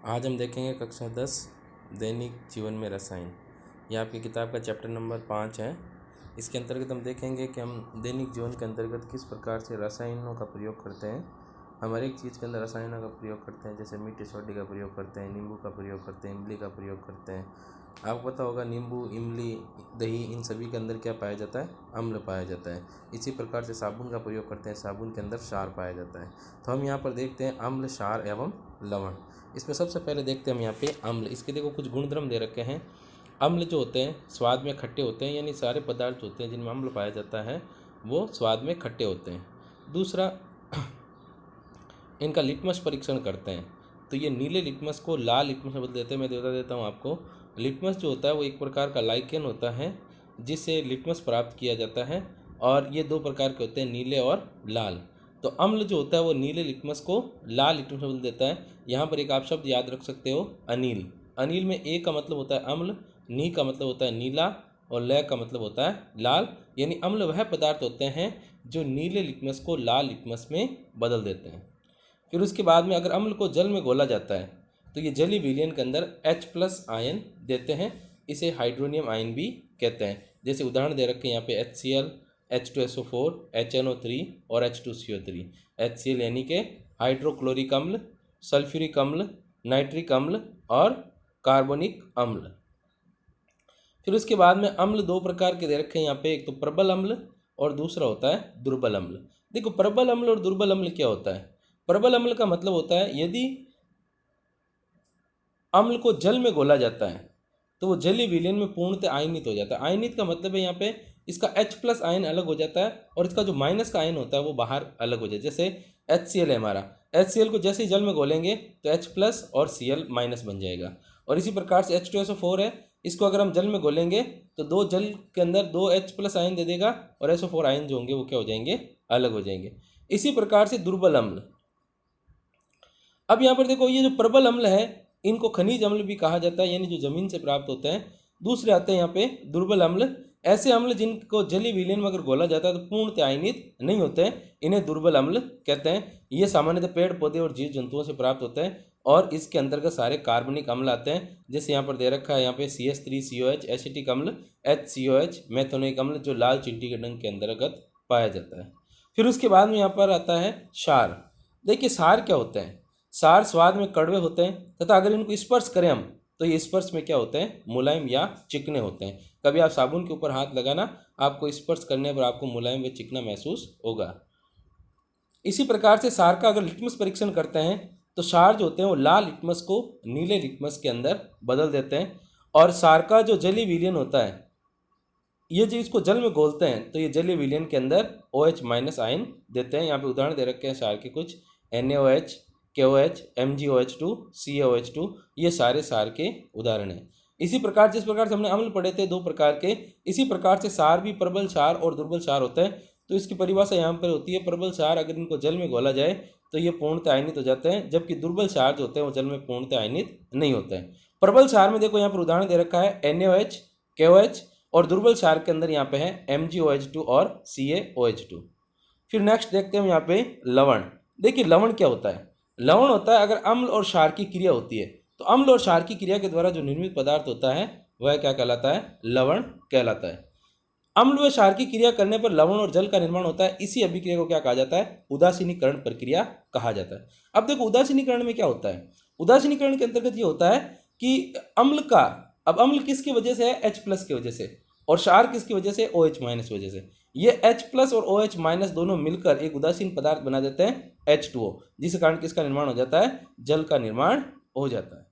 आज हम देखेंगे कक्षा 10 दैनिक जीवन में रसायन। यह आपकी किताब का चैप्टर नंबर 5 है। इसके अंतर्गत हम देखेंगे कि हम दैनिक जीवन के अंतर्गत किस प्रकार से रसायनों का प्रयोग करते हैं। हम हर एक चीज़ के अंदर रसायनों का प्रयोग करते हैं, जैसे मीठे सोडे का प्रयोग करते हैं, नींबू का प्रयोग करते हैं, इमली का प्रयोग करते हैं। आपको पता होगा नींबू, इमली, दही, इन सभी के अंदर क्या पाया जाता है? अम्ल पाया जाता है। इसी प्रकार से साबुन का प्रयोग करते हैं, साबुन के अंदर क्षार पाया जाता है। तो हम यहाँ पर देखते हैं अम्ल, क्षार एवं लवण। इसमें सबसे पहले देखते हैं हम यहाँ पे अम्ल। इसके देखो कुछ गुणधर्म दे रखे हैं। अम्ल जो होते हैं स्वाद में खट्टे होते हैं, यानी सारे पदार्थ होते हैं जिनमें अम्ल पाया जाता है वो स्वाद में खट्टे होते हैं। दूसरा, इनका लिटमस परीक्षण करते हैं तो ये नीले लिटमस को लाल लिटमस में बदल देते हैं। मैं बता देता हूँ आपको, लिटमस जो होता है वो एक प्रकार का लाइकेन होता है जिससे लिटमस प्राप्त किया जाता है, और ये दो प्रकार के होते हैं, नीले और लाल। तो अम्ल जो होता है वो नीले लिटमस को लाल लिटमस में बदल देता है। यहाँ पर एक आप शब्द याद रख सकते हो, अनील। अनील में ए का मतलब होता है अम्ल, नी का मतलब होता है नीला, और लय का मतलब होता है लाल। यानी अम्ल वह पदार्थ होते हैं जो नीले लिटमस को लाल लिटमस में बदल देते हैं। फिर उसके बाद में अगर अम्ल को जल में घोला जाता है तो ये जलीय विलयन के अंदर H+ आयन देते हैं। इसे हाइड्रोनियम आयन भी कहते हैं। जैसे उदाहरण दे रखे हैं यहाँ पे HCl, H2SO4, HNO3 और H2CO3। HCl यानी कि हाइड्रोक्लोरिक अम्ल, सल्फ्यूरिक अम्ल, नाइट्रिक अम्ल और कार्बोनिक अम्ल। फिर उसके बाद में अम्ल दो प्रकार के दे रखे हैं यहाँ पे, एक तो प्रबल अम्ल और दूसरा होता है दुर्बल अम्ल। देखो प्रबल अम्ल और दुर्बल अम्ल क्या होता है। प्रबल अम्ल का मतलब होता है यदि अम्ल को जल में घोला जाता है तो वो जलीय विलयन में पूर्णतः आयनित हो जाता है। आयनित का मतलब है यहाँ पे इसका H+ आयन अलग हो जाता है और इसका जो माइनस का आयन होता है वो बाहर अलग हो जाता है। जैसे HCl है हमारा, HCl को जैसे ही जल में घोलेंगे तो H+ और Cl- बन जाएगा। और इसी प्रकार से H2SO4 है, इसको अगर हम जल में घोलेंगे तो दो जल के अंदर दो H+ आयन दे देगा और SO4 आयन जो होंगे वो क्या हो जाएंगे? अलग हो जाएंगे। इसी प्रकार से दुर्बल अम्ल। अब यहाँ पर देखो, ये जो प्रबल अम्ल है इनको खनिज अम्ल भी कहा जाता है, यानी जो जमीन से प्राप्त होते हैं। दूसरे आते हैं यहाँ पे दुर्बल अम्ल। ऐसे अम्ल जिनको जलीय विलयन में अगर घोला जाता है तो पूर्णतः आयनित नहीं होते हैं, इन्हें दुर्बल अम्ल कहते हैं। ये सामान्यतः पेड़ पौधे और जीव जंतुओं से प्राप्त होते हैं और इसके अंतर्गत सारे कार्बनिक अम्ल आते हैं। जैसे यहाँ पर दे रखा है यहाँ पे CH3COH एसिटिक अम्ल, HCOH मेथोनिक अम्ल, जो लाल चींटी के डंक के अंतर्गत पाया जाता है। फिर उसके बाद में यहाँ पर आता है क्षार। देखिए क्षार क्या होते हैं। क्षार स्वाद में कड़वे होते हैं तथा अगर इनको स्पर्श करें हम तो ये स्पर्श में क्या होते हैं? मुलायम या चिकने होते हैं। कभी आप साबुन के ऊपर हाथ लगाना, आपको स्पर्श करने पर आपको मुलायम व चिकना महसूस होगा। इसी प्रकार से क्षार का अगर लिटमस परीक्षण करते हैं तो क्षार जो होते हैं वो लाल लिटमस को नीले लिटमस के अंदर बदल देते हैं। और क्षार का जो जलीय विलयन होता है, ये जो इसको जल में घोलते हैं तो ये जलीय विलयन के अंदर OH- आयन देते हैं। यहाँ पे उदाहरण दे रखे हैं क्षार के कुछ, NaOH, KOH, MgOH2, CaOH2, ये सारे क्षार के उदाहरण हैं। इसी प्रकार जिस प्रकार से हमने अम्ल पढ़े थे दो प्रकार के, इसी प्रकार से क्षार भी प्रबल क्षार और दुर्बल क्षार होता है। तो इसकी परिभाषा यहाँ पर होती है, प्रबल क्षार अगर इनको जल में घोला जाए तो ये पूर्णतः आयनित हो जाते हैं, जबकि दुर्बल क्षार जो होते हैं वो जल में पूर्णतः आयनित नहीं होते हैं। प्रबल क्षार में देखो यहाँ पर उदाहरण दे रखा है NaOH, KOH, और दुर्बल क्षार के अंदर यहाँ पे है MgOH2 और CaOH2। फिर नेक्स्ट देखते हैं हम यहाँ पे लवण। देखिए लवण क्या होता है। लवण होता है अगर अम्ल और क्षार की क्रिया होती है तो अम्ल और क्षार की क्रिया के द्वारा जो निर्मित पदार्थ होता है वह क्या कहलाता है? लवण कहलाता है। अम्ल व क्षार की क्रिया करने पर लवण और जल का निर्माण होता है। इसी अभिक्रिया को क्या कहा जाता है? उदासीनीकरण प्रक्रिया कहा जाता है। अब देखो उदासीनीकरण में क्या होता है। उदासीनीकरण के अंतर्गत ये होता है कि अम्ल का, अब अम्ल किसकी वजह से है? H+ की वजह से, और क्षार किसकी वजह से? OH- वजह से। ये H+ और OH- दोनों मिलकर एक उदासीन पदार्थ बना देते हैं H2O, जिस कारण किसका निर्माण हो जाता है? जल का निर्माण हो जाता है।